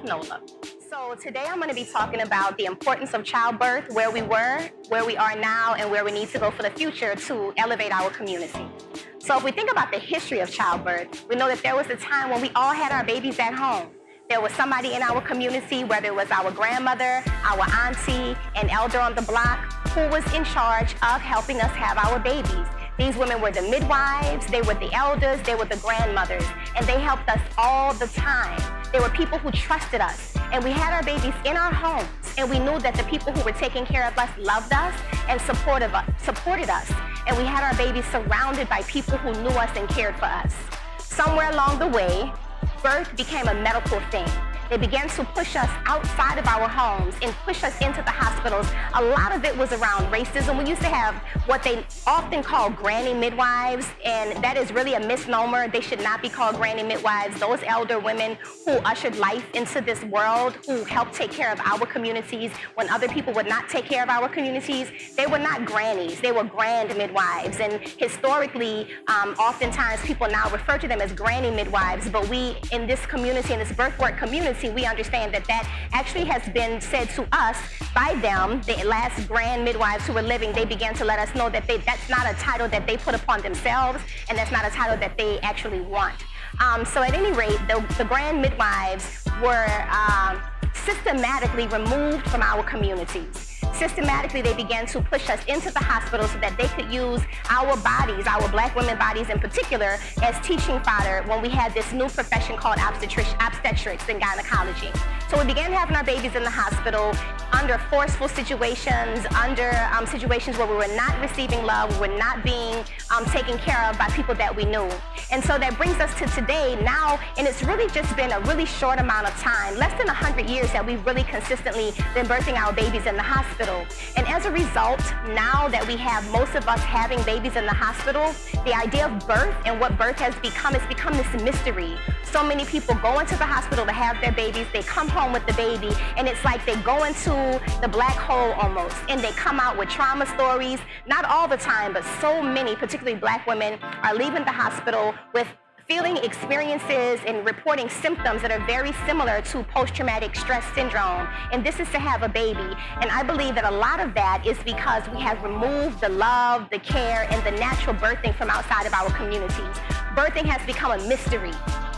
Nola. So today I'm going to be talking about the importance of childbirth, where we were, where we are now, and where we need to go for the future to elevate our community. So if we think about the history of childbirth, we know that there was a time when we all had our babies at home. There was somebody in our community, whether it was our grandmother, our auntie, an elder on the block, who was in charge of helping us have our babies. These women were the midwives, they were the elders, they were the grandmothers, and they helped us all the time. They were people who trusted us, and we had our babies in our homes, and we knew that the people who were taking care of us loved us and supported us, and we had our babies surrounded by people who knew us and cared for us. Somewhere along the way, birth became a medical thing. They began to push us outside of our homes and push us into the hospitals. A lot of it was around racism. We used to have what they often call granny midwives, and that is really a misnomer. They should not be called granny midwives. Those elder women who ushered life into this world, who helped take care of our communities when other people would not take care of our communities, they were not grannies. They were grand midwives. And historically, oftentimes people now refer to them as granny midwives, but we in this community, in this birth work community, we understand that that actually has been said to us by them. The last grand midwives who were living, they began to let us know that that's not a title that they put upon themselves, and that's not a title that they actually want. So at any rate, the grand midwives were systematically removed from our communities. Systematically, they began to push us into the hospital so that they could use our bodies, our black women bodies in particular, as teaching fodder when we had this new profession called obstetrics and gynecology. So we began having our babies in the hospital under forceful situations, under situations where we were not receiving love, we were not being taken care of by people that we knew. And so that brings us to today now, and it's really just been a really short amount of time, less than 100 years that we've really consistently been birthing our babies in the hospital. And as a result, now that we have most of us having babies in the hospital, the idea of birth and what birth has become, it's become this mystery. So many people go into the hospital to have their babies, they come home with the baby, and it's like they go into the black hole almost, and they come out with trauma stories. Not all the time, but so many, particularly black women, are leaving the hospital with feeling experiences and reporting symptoms that are very similar to post-traumatic stress syndrome, and this is to have a baby. And I believe that a lot of that is because we have removed the love, the care, and the natural birthing from outside of our communities. Birthing has become a mystery.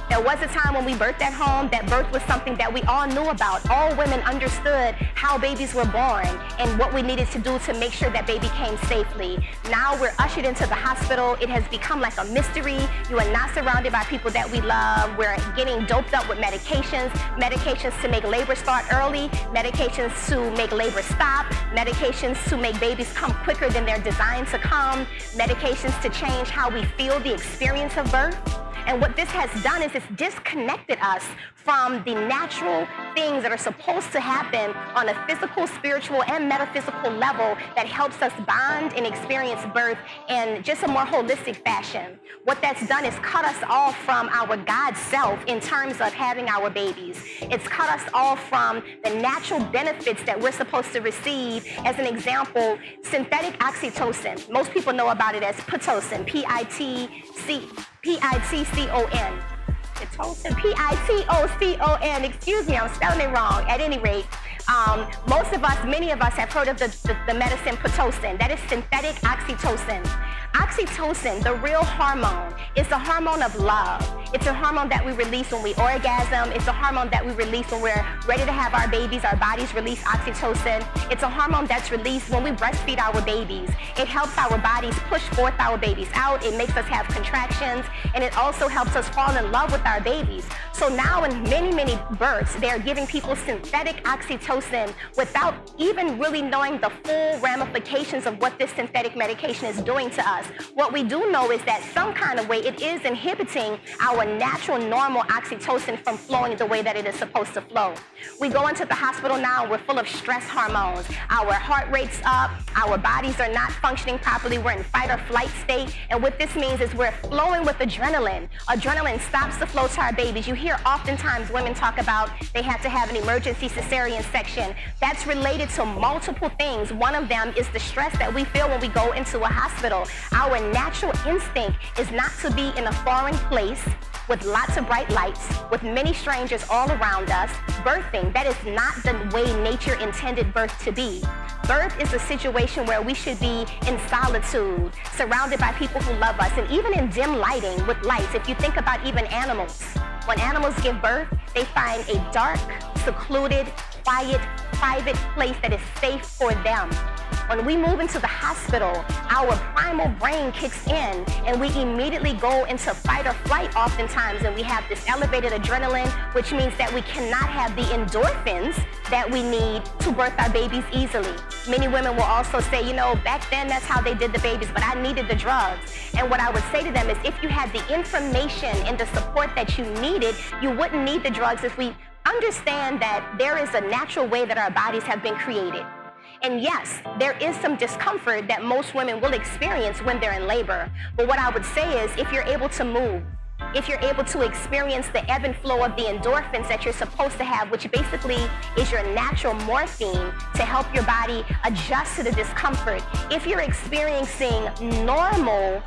There was a time when we birthed at home that birth was something that we all knew about. All women understood how babies were born and what we needed to do to make sure that baby came safely. Now we're ushered into the hospital. It has become like a mystery. You are not surrounded by people that we love. We're getting doped up with medications to make labor start early, medications to make labor stop, medications to make babies come quicker than they're designed to come, medications to change how we feel the experience of birth. And what this has done is it's disconnected us from the natural things that are supposed to happen on a physical, spiritual, and metaphysical level that helps us bond and experience birth in just a more holistic fashion. What that's done is cut us off from our God self in terms of having our babies. It's cut us off from the natural benefits that we're supposed to receive. As an example, synthetic oxytocin. Most people know about it as Pitocin, P-I-T-C-O-N. Pitocin, excuse me, I'm spelling it wrong. At any rate, many of us have heard of the medicine Pitocin. That is synthetic oxytocin. Oxytocin, the real hormone, is a hormone of love. It's a hormone that we release when we orgasm. It's a hormone that we release when we're ready to have our babies. Our bodies release oxytocin. It's a hormone that's released when we breastfeed our babies. It helps our bodies push forth our babies out. It makes us have contractions, and it also helps us fall in love with our babies. So now in many births, they're giving people synthetic oxytocin without even really knowing the full ramifications of what this synthetic medication is doing to us. What we do know is that some kind of way it is inhibiting our natural, normal oxytocin from flowing the way that it is supposed to flow. We go into the hospital now, we're full of stress hormones. Our heart rate's up, our bodies are not functioning properly, we're in fight or flight state, and what this means is we're flowing with adrenaline. Adrenaline stops the flow to our babies. You hear oftentimes women talk about they have to have an emergency cesarean section. That's related to multiple things. One of them is the stress that we feel when we go into a hospital. Our natural instinct is not to be in a foreign place with lots of bright lights, with many strangers all around us. Birthing, that is not the way nature intended birth to be. Birth is a situation where we should be in solitude, surrounded by people who love us, and even in dim lighting with lights. If you think about even animals, when animals give birth, they find a dark, secluded, quiet, private place that is safe for them. When we move into the hospital, our primal brain kicks in and we immediately go into fight or flight oftentimes, and we have this elevated adrenaline, which means that we cannot have the endorphins that we need to birth our babies easily. Many women will also say, you know, back then that's how they did the babies, but I needed the drugs. And what I would say to them is, if you had the information and the support that you needed, you wouldn't need the drugs. If we understand that there is a natural way that our bodies have been created. And yes, there is some discomfort that most women will experience when they're in labor. But what I would say is, if you're able to move, if you're able to experience the ebb and flow of the endorphins that you're supposed to have, which basically is your natural morphine to help your body adjust to the discomfort, if you're experiencing normal,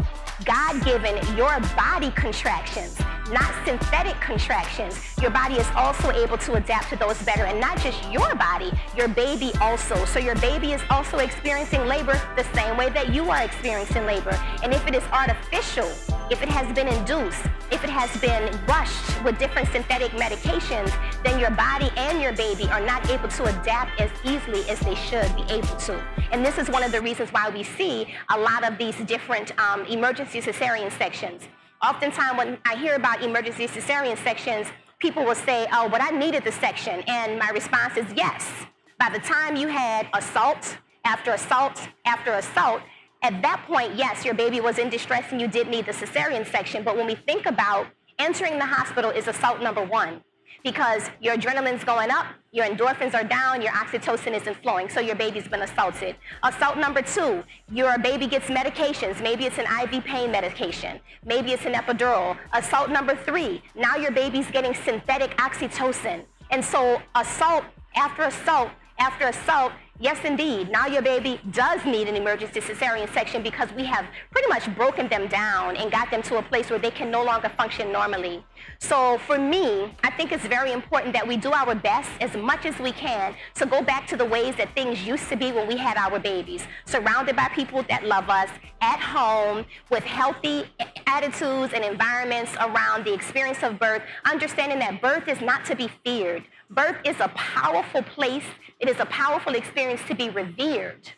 God-given, your body contractions, not synthetic contractions, your body is also able to adapt to those better. And not just your body, your baby also. So your baby is also experiencing labor the same way that you are experiencing labor. And if it is artificial, if it has been induced, if it has been rushed with different synthetic medications, then your body and your baby are not able to adapt as easily as they should be able to. And this is one of the reasons why we see a lot of these different emergency cesarean sections. Oftentimes when I hear about emergency cesarean sections, people will say, oh, but I needed the section. And my response is yes. By the time you had assault after assault after assault, at that point, yes, your baby was in distress and you did need the cesarean section. But when we think about entering the hospital is assault number one, because your adrenaline's going up, your endorphins are down, your oxytocin isn't flowing, so your baby's been assaulted. Assault number two, your baby gets medications. Maybe it's an IV pain medication. Maybe it's an epidural. Assault number three, now your baby's getting synthetic oxytocin. And so assault after assault after assault, yes, indeed, now your baby does need an emergency cesarean section, because we have pretty much broken them down and got them to a place where they can no longer function normally. So for me, I think it's very important that we do our best as much as we can to go back to the ways that things used to be when we had our babies, surrounded by people that love us, at home, with healthy attitudes and environments around the experience of birth, understanding that birth is not to be feared. Birth is a powerful place. It is a powerful experience to be revered,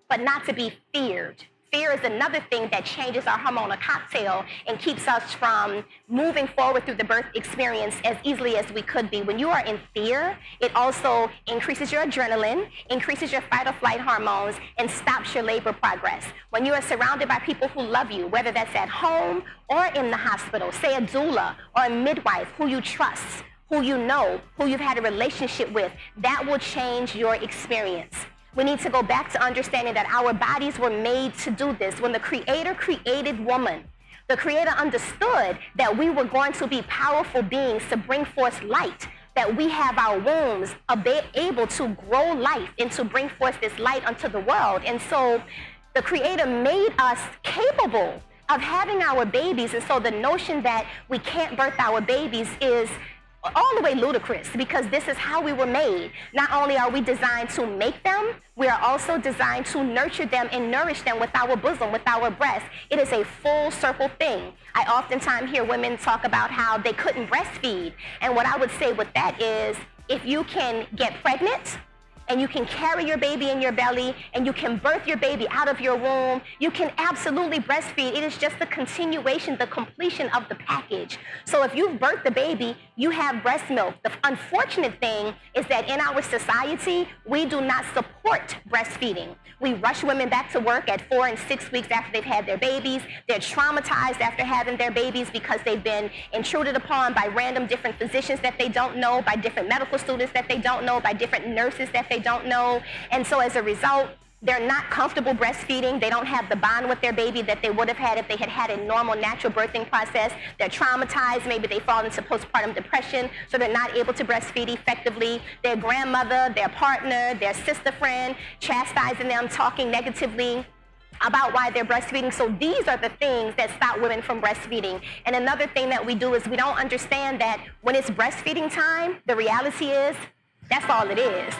but not to be feared. Fear is another thing that changes our hormonal cocktail and keeps us from moving forward through the birth experience as easily as we could be. When you are in fear, it also increases your adrenaline, increases your fight or flight hormones, and stops your labor progress. When you are surrounded by people who love you, whether that's at home or in the hospital, say a doula or a midwife who you trust, who you know, who you've had a relationship with, that will change your experience. We need to go back to understanding that our bodies were made to do this. When the Creator created woman, the Creator understood that we were going to be powerful beings to bring forth light, that we have our wombs able to grow life and to bring forth this light unto the world. And so the Creator made us capable of having our babies. And so the notion that we can't birth our babies is all the way ludicrous, because this is how we were made. Not only are we designed to make them, we are also designed to nurture them and nourish them with our bosom, with our breast. It is a full circle thing. I oftentimes hear women talk about how they couldn't breastfeed. And what I would say with that is, if you can get pregnant, and you can carry your baby in your belly, and you can birth your baby out of your womb, you can absolutely breastfeed. It is just the continuation, the completion of the package. So if you've birthed the baby, you have breast milk. The unfortunate thing is that in our society, we do not support breastfeeding. We rush women back to work at 4 and 6 weeks after they've had their babies. They're traumatized after having their babies because they've been intruded upon by random different physicians that they don't know, by different medical students that they don't know, by different nurses that they don't know. And so as a result, they're not comfortable breastfeeding. They don't have the bond with their baby that they would have had if they had had a normal, natural birthing process. They're traumatized. Maybe they fall into postpartum depression, so they're not able to breastfeed effectively. Their grandmother, their partner, their sister friend chastising them, talking negatively about why they're breastfeeding. So these are the things that stop women from breastfeeding. And another thing that we do is we don't understand that when it's breastfeeding time, the reality is that's all it is.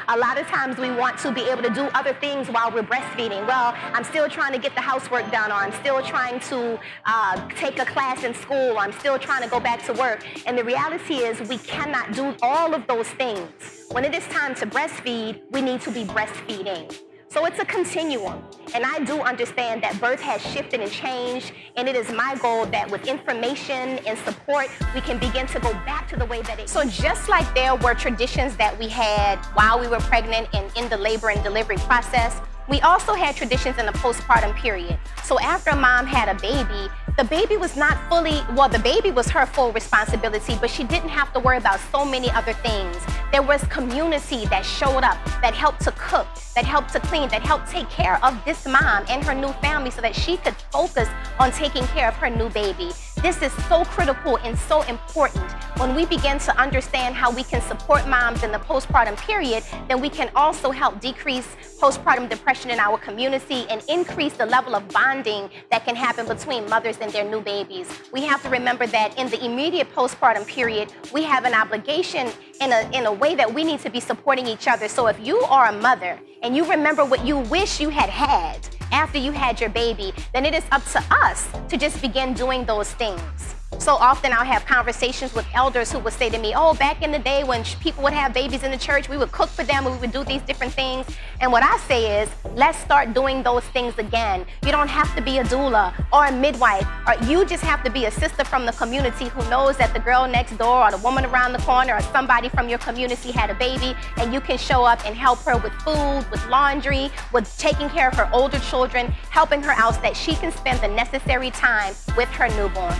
A lot of times we want to be able to do other things while we're breastfeeding. Well, I'm still trying to get the housework done, or I'm still trying to take a class in school, or I'm still trying to go back to work. And the reality is we cannot do all of those things. When it is time to breastfeed, we need to be breastfeeding. So it's a continuum, and I do understand that birth has shifted and changed, and it is my goal that with information and support, we can begin to go back to the way that it. So just like there were traditions that we had while we were pregnant and in the labor and delivery process, we also had traditions in the postpartum period. So after a mom had a baby, the baby was not fully, well, the baby was her full responsibility, but she didn't have to worry about so many other things. There was community that showed up, that helped to cook, that helped to clean, that helped take care of this mom and her new family so that she could focus on taking care of her new baby. This is so critical and so important. When we begin to understand how we can support moms in the postpartum period, then we can also help decrease postpartum depression in our community and increase the level of bonding that can happen between mothers and their new babies. We have to remember that in the immediate postpartum period, we have an obligation in a way that we need to be supporting each other. So if you are a mother and you remember what you wish you had after you had your baby, then it is up to us to just begin doing those things. So often I'll have conversations with elders who would say to me, oh, back in the day when people would have babies in the church, we would cook for them and we would do these different things. And what I say is, let's start doing those things again. You don't have to be a doula or a midwife, or you just have to be a sister from the community who knows that the girl next door or the woman around the corner or somebody from your community had a baby, and you can show up and help her with food, with laundry, with taking care of her older children, helping her out so that she can spend the necessary time with her newborn.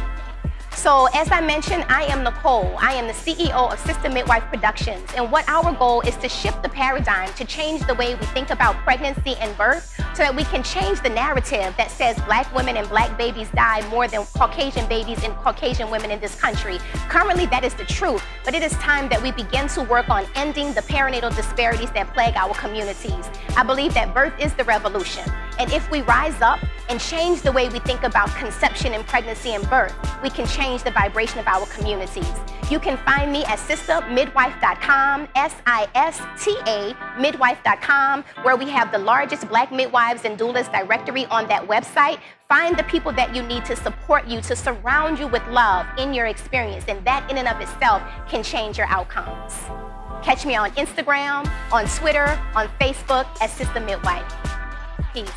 So as I mentioned, I am Nicole. I am the CEO of Systematize Productions, and what our goal is to shift the paradigm, to change the way we think about pregnancy and birth so that we can change the narrative that says Black women and Black babies die more than Caucasian babies and Caucasian women in this country. Currently, that is the truth, but it is time that we begin to work on ending the perinatal disparities that plague our communities. I believe that birth is the revolution, and if we rise up and change the way we think about conception and pregnancy and birth, we can change the vibration of our communities. You can find me at sistamidwife.com, SISTA midwife.com, where we have the largest Black midwives and doulas directory on that website. Find the people that you need to support you, to surround you with love in your experience, and that in and of itself can change your outcomes. Catch me on Instagram, on Twitter, on Facebook at Sister Midwife. Peace.